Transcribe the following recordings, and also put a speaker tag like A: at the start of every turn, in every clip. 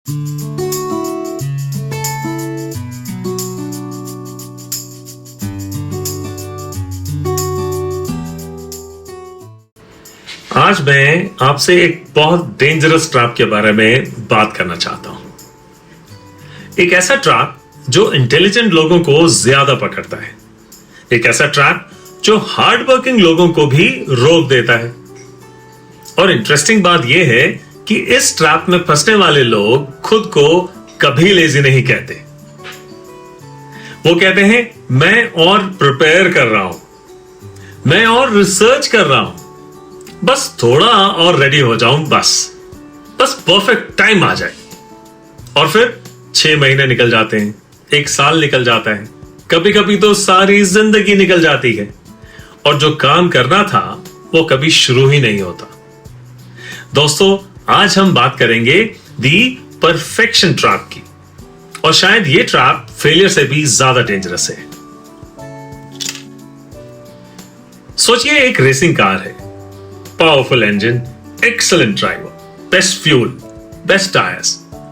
A: आज मैं आपसे एक बहुत डेंजरस ट्रैप के बारे में बात करना चाहता हूं। एक ऐसा ट्रैप जो इंटेलिजेंट लोगों को ज्यादा पकड़ता है, एक ऐसा ट्रैप जो हार्ड वर्किंग लोगों को भी रोक देता है। और इंटरेस्टिंग बात यह है कि इस ट्रैप में फंसने वाले लोग खुद को कभी लेजी नहीं कहते। वो कहते हैं मैं और प्रिपेयर कर रहा हूं, मैं और रिसर्च कर रहा हूं, बस थोड़ा और रेडी हो जाऊं, बस परफेक्ट टाइम आ जाए। और फिर 6 महीने निकल जाते हैं, 1 साल निकल जाता है, कभी कभी तो सारी जिंदगी निकल जाती है और जो काम करना था वो कभी शुरू ही नहीं होता। दोस्तों, आज हम बात करेंगे दी परफेक्शन ट्रैप की, और शायद ये ट्रैप फेलियर से भी ज्यादा डेंजरस है। सोचिए, एक रेसिंग कार है, powerful engine, excellent driver, best fuel, best tyres,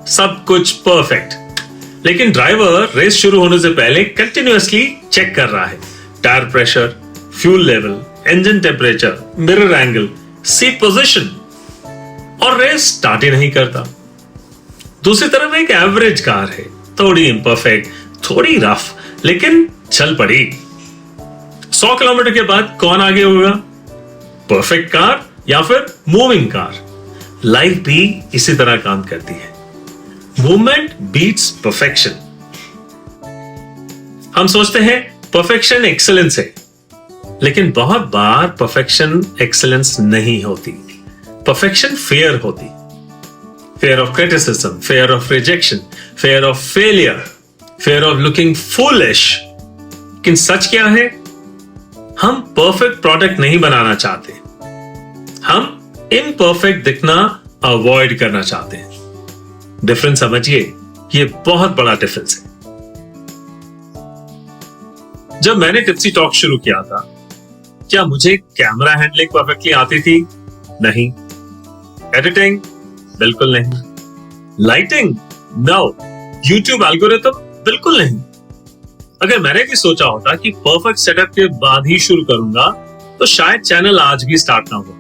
A: सब कुछ परफेक्ट। लेकिन ड्राइवर रेस शुरू होने से पहले कंटिन्यूअसली चेक कर रहा है tyre pressure, fuel level, engine temperature, mirror angle, seat position, और रेस स्टार्ट ही नहीं करता। दूसरी तरफ एक एवरेज कार है, थोड़ी इम्परफेक्ट, थोड़ी रफ, लेकिन चल पड़ी। 100 किलोमीटर के बाद कौन आगे होगा, परफेक्ट कार या फिर मूविंग कार? लाइफ भी इसी तरह काम करती है, मूवमेंट बीट्स परफेक्शन। हम सोचते हैं परफेक्शन एक्सीलेंस है, लेकिन बहुत बार परफेक्शन एक्सीलेंस नहीं होती, परफेक्शन फेयर होती। Fair of criticism, fair of rejection, fair of failure, fair of looking foolish. लेकिन सच क्या है? हम परफेक्ट प्रोडक्ट नहीं बनाना चाहते, हम इम्परफेक्ट दिखना अवॉइड करना चाहते हैं। डिफरेंस समझिए, ये बहुत बड़ा डिफरेंस है। जब मैंने टिप्सी टॉक शुरू किया था, क्या मुझे कैमरा हैंडलिंग परफेक्टली आती थी? नहीं। एडिटिंग? बिल्कुल नहीं। लाइटिंग? नो। YouTube algorithm? बिल्कुल नहीं। अगर मैंने भी सोचा होता कि परफेक्ट सेटअप के बाद ही शुरू करूंगा, तो शायद चैनल आज भी स्टार्ट ना हो।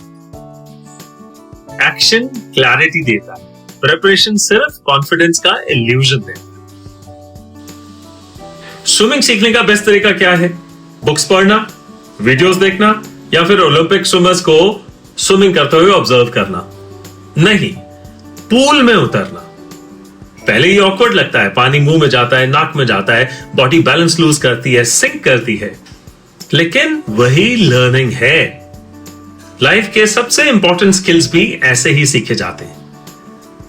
A: एक्शन क्लैरिटी देता है, प्रिपरेशन सिर्फ कॉन्फिडेंस का इल्यूजन देता है। स्विमिंग सीखने का बेस्ट तरीका क्या है? बुक्स पढ़ना, वीडियोस देखना, या फिर ओलंपिक स्विमर्स को स्विमिंग करते हुए ऑब्जर्व करना? नहीं, पूल में उतरना। पहले ही ऑकवर्ड लगता है, पानी मुंह में जाता है, नाक में जाता है, बॉडी बैलेंस लूज करती है, सिंक करती है, लेकिन वही लर्निंग है। लाइफ के सबसे इंपॉर्टेंट स्किल्स भी ऐसे ही सीखे जाते हैं।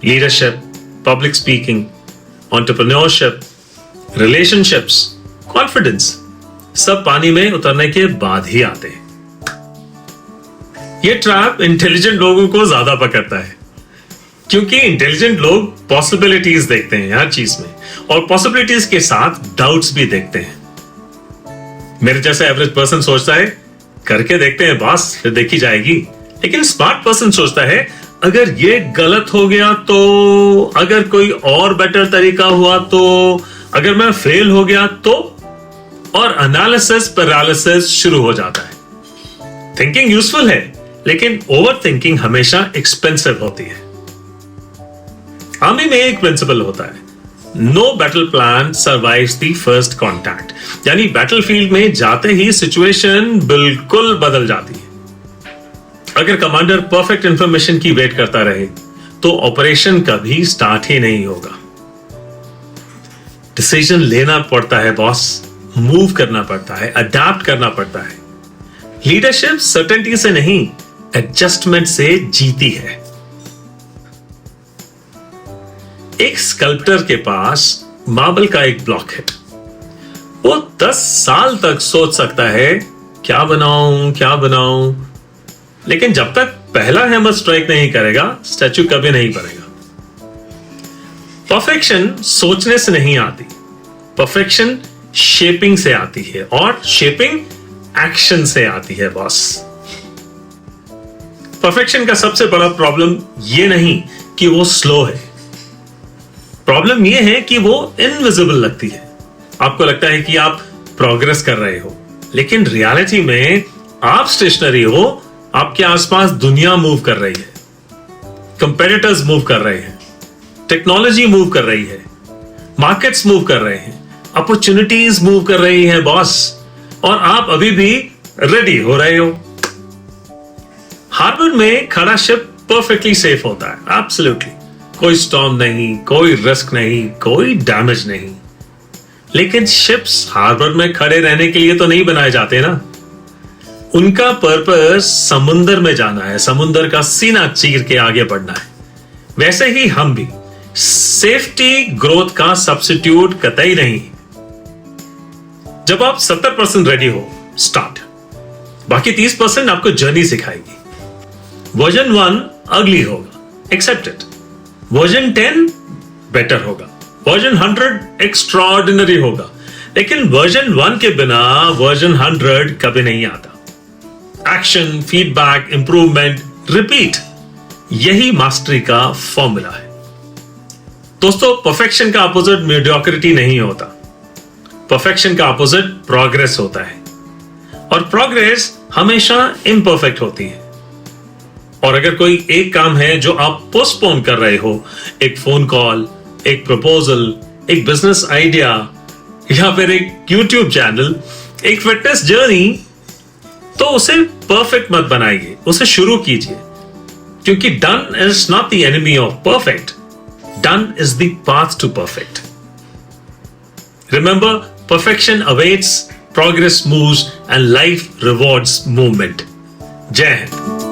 A: Leadership, public speaking, entrepreneurship, relationships, confidence, सब पानी में उतरने के बाद ही आते हैं। यह ट्रैप इंटेलिजेंट लोगों को ज्यादा पकड़ता है, क्योंकि इंटेलिजेंट लोग पॉसिबिलिटीज देखते हैं हर चीज में, और पॉसिबिलिटीज के साथ डाउट्स भी देखते हैं। मेरे जैसा एवरेज पर्सन सोचता है करके देखते हैं बॉस, फिर देखी जाएगी। लेकिन स्मार्ट पर्सन सोचता है अगर ये गलत हो गया तो, अगर कोई और बेटर तरीका हुआ तो, अगर मैं फेल हो गया तो, और एनालिसिस पैरालिसिस शुरू हो जाता है। थिंकिंग यूजफुल है, लेकिन ओवर थिंकिंग हमेशा एक्सपेंसिव होती है। आर्मी में एक प्रिंसिपल होता है, no battle plan survives the first contact, यानी बैटलफील्ड में जाते ही सिचुएशन बिल्कुल बदल जाती है। अगर कमांडर परफेक्ट इंफॉर्मेशन की वेट करता रहे तो ऑपरेशन कभी स्टार्ट ही नहीं होगा। डिसीजन लेना पड़ता है बॉस, मूव करना पड़ता है, अडैप्ट करना पड़ता है। लीडरशिप सर्टेनिटी से नहीं, एडजस्टमेंट से जीती है। एक स्कल्प्टर के पास मार्बल का एक ब्लॉक है, वो 10 साल तक सोच सकता है क्या बनाऊं, लेकिन जब तक पहला हैमर स्ट्राइक नहीं करेगा, स्टैचू कभी नहीं बनेगा। परफेक्शन सोचने से नहीं आती, परफेक्शन शेपिंग से आती है, और शेपिंग एक्शन से आती है बॉस। परफेक्शन का सबसे बड़ा प्रॉब्लम ये नहीं कि वो स्लो है, प्रॉब्लम यह है कि वो इनविजिबल लगती है। आपको लगता है कि आप प्रोग्रेस कर रहे हो, लेकिन रियलिटी में आप स्टेशनरी हो, आपके आसपास दुनिया मूव कर रही है, कंपेटिटर्स मूव कर रहे हैं, टेक्नोलॉजी मूव कर रही है, मार्केट्स मूव कर रहे हैं, अपॉर्चुनिटीज मूव कर रही हैं बॉस, और आप अभी भी रेडी हो रहे हो। हार्बर में खड़ा शिप परफेक्टली सेफ होता है, एब्सोल्युटली। कोई स्टॉर्म नहीं, कोई रिस्क नहीं, कोई डैमेज नहीं। लेकिन शिप्स हार्बर में खड़े रहने के लिए तो नहीं बनाए जाते ना। उनका पर्पस समुंदर में जाना है, समुंदर का सीना चीर के आगे बढ़ना है। वैसे ही हम भी सेफ्टी ग्रोथ का सब्स्टिट्यूट कतई नहीं। जब आप 70% रेडी हो, स्टार्ट। बाकी 30% आपको जर्नी सिखाएगी। वर्जन 1 अगली होगा, एक्सेप्ट इट। वर्जन 10 बेटर होगा, वर्जन 100 एक्स्ट्राऑर्डिनरी होगा, लेकिन वर्जन 1 के बिना वर्जन 100 कभी नहीं आता। एक्शन, फीडबैक, इंप्रूवमेंट, रिपीट, यही मास्टरी का फॉर्मूला है। दोस्तों, परफेक्शन का अपोजिट मीडियोक्रिटी नहीं होता। परफेक्शन का अपोजिट प्रोग्रेस होता है, और प्रोग्रेस हमेशा इम्परफेक्ट होती है। और अगर कोई एक काम है जो आप पोस्टपोन कर रहे हो, एक फोन कॉल, एक प्रपोजल, एक बिजनेस आइडिया, या फिर एक यूट्यूब चैनल, एक फिटनेस जर्नी, तो उसे परफेक्ट मत बनाइए, उसे शुरू कीजिए। क्योंकि done is not the enemy of perfect, done is the path to perfect. Remember, perfection awaits, progress moves, and life rewards movement. Jai Hind.